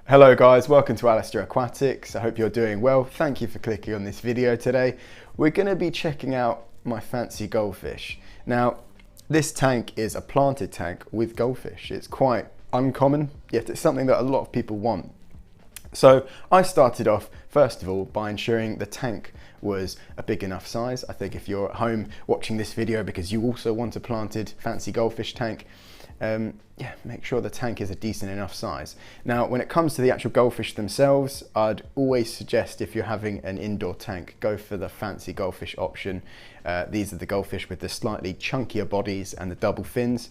Hello guys, welcome to Alasdair Aquatics. I hope you're doing well. Thank you for clicking on this video today. We're going to be checking out my fancy goldfish. Now, this tank is a planted tank with goldfish. It's quite uncommon, yet it's something that a lot of people want. So I started off, first of all, by ensuring the tank was a big enough size. I think if you're at home watching this video because you also want a planted fancy goldfish tank, yeah, make sure the tank is a decent enough size. Now, when it comes to the actual goldfish themselves, I'd always suggest if you're having an indoor tank, go for the fancy goldfish option. These are the goldfish with the slightly chunkier bodies and the double fins.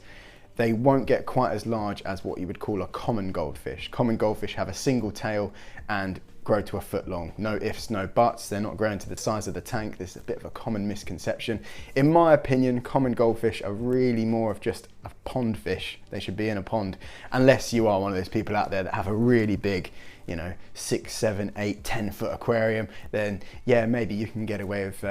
They won't get quite as large as what you would call a common goldfish. Common goldfish have a single tail and grow to a foot long. No ifs, no buts. They're not growing to the size of the tank. This is a bit of a common misconception. In my opinion, common goldfish are really more of just a pond fish. They should be in a pond, unless you are one of those people out there that have a really big, you know, 6, 7, 8, 10-foot aquarium. Then yeah, maybe you can get away with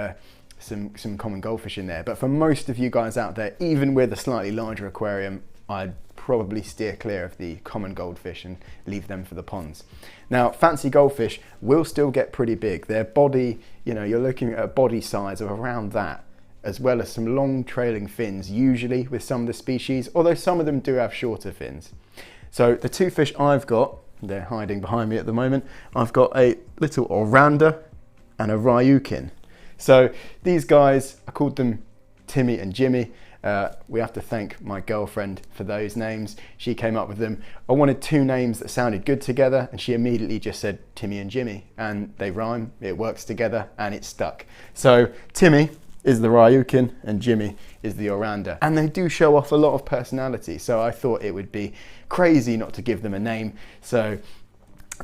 some common goldfish in there. But for most of you guys out there, even with a slightly larger aquarium, I'd probably steer clear of the common goldfish and leave them for the ponds. Now, fancy goldfish will still get pretty big. Their body, you know, you're looking at a body size of around that, as well as some long trailing fins, usually with some of the species, although some of them do have shorter fins. So the two fish I've got, they're hiding behind me at the moment, I've got a little oranda and a ryukin. So these guys, I called them Timmy and Jimmy. We have to thank my girlfriend for those names. She came up with them. I wanted two names that sounded good together, and she immediately just said Timmy and Jimmy, and they rhyme, it works together, and it stuck. So Timmy is the Ryukin and Jimmy is the Oranda, and they do show off a lot of personality, so I thought it would be crazy not to give them a name, so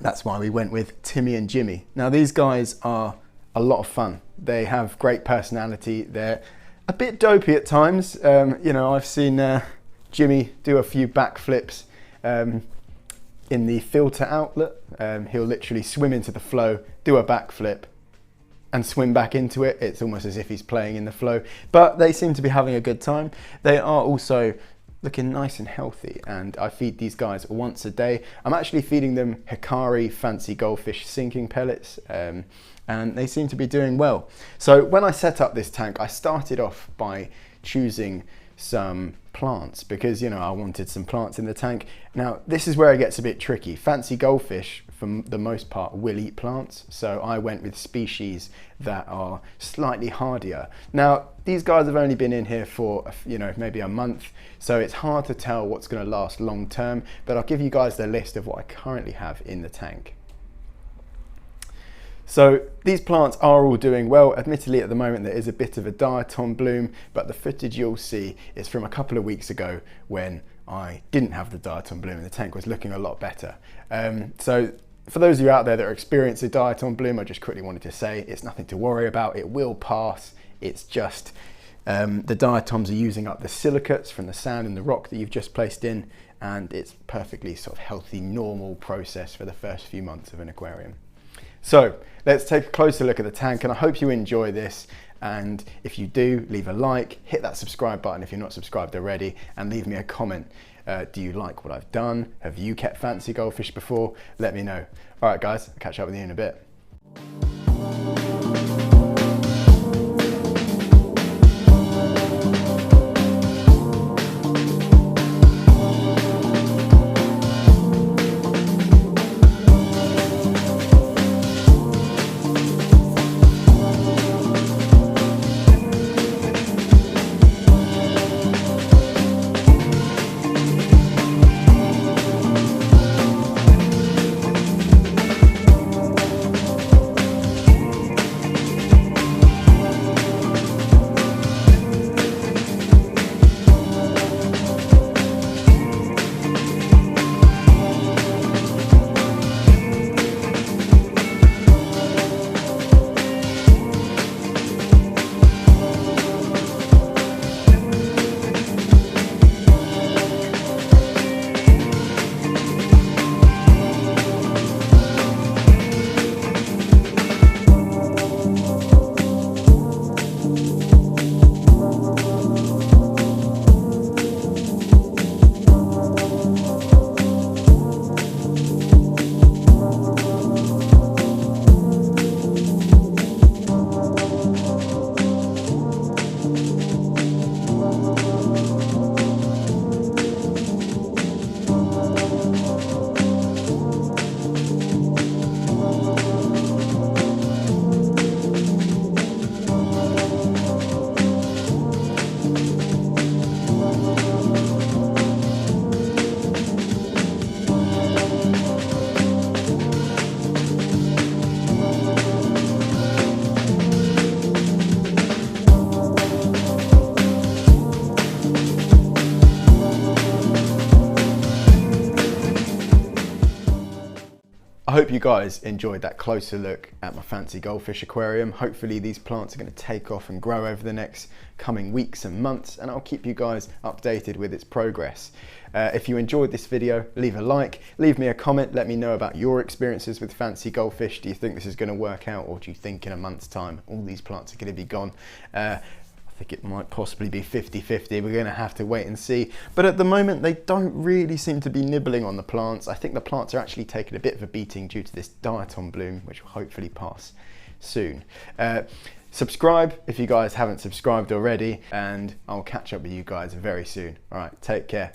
that's why we went with Timmy and Jimmy. Now, these guys are a lot of fun. They have great personality. They're a bit dopey at times. You know, I've seen Jimmy do a few backflips in the filter outlet. He'll literally swim into the flow, do a backflip and swim back into it. It's almost as if he's playing in the flow, but they seem to be having a good time. They are also looking nice and healthy, and I feed these guys once a day. I'm actually feeding them Hikari fancy goldfish sinking pellets, and they seem to be doing well. So when I set up this tank, I started off by choosing some plants because, you know, I wanted some plants in the tank. Now, this is where it gets a bit tricky. Fancy goldfish, for the most part, will eat plants, so I went with species that are slightly hardier. Now, these guys have only been in here for, you know, maybe a month, so it's hard to tell what's going to last long term, but I'll give you guys the list of what I currently have in the tank. So these plants are all doing well. Admittedly, at the moment there is a bit of a diatom bloom, but the footage you'll see is from a couple of weeks ago when I didn't have the diatom bloom and the tank was looking a lot better. So for those of you out there that are experiencing diatom bloom, I just quickly wanted to say it's nothing to worry about. It will pass. It's just the diatoms are using up the silicates from the sand and the rock that you've just placed in, and it's perfectly sort of healthy, normal process for the first few months of an aquarium. So let's take a closer look at the tank, and I hope you enjoy this, and if you do, leave a like, hit that subscribe button if you're not subscribed already, and leave me a comment. Do you like what I've done? Have you kept fancy goldfish before? Let me know. All right guys, I'll catch up with you in a bit. I hope you guys enjoyed that closer look at my fancy goldfish aquarium. Hopefully these plants are going to take off and grow over the next coming weeks and months, and I'll keep you guys updated with its progress. If you enjoyed this video, leave a like, leave me a comment, let me know about your experiences with fancy goldfish. Do you think this is going to work out, or do you think in a month's time all these plants are going to be gone? I think it might possibly be 50-50. We're going to have to wait and see. But at the moment, they don't really seem to be nibbling on the plants. I think the plants are actually taking a bit of a beating due to this diatom bloom, which will hopefully pass soon. Subscribe if you guys haven't subscribed already, and I'll catch up with you guys very soon. All right, take care.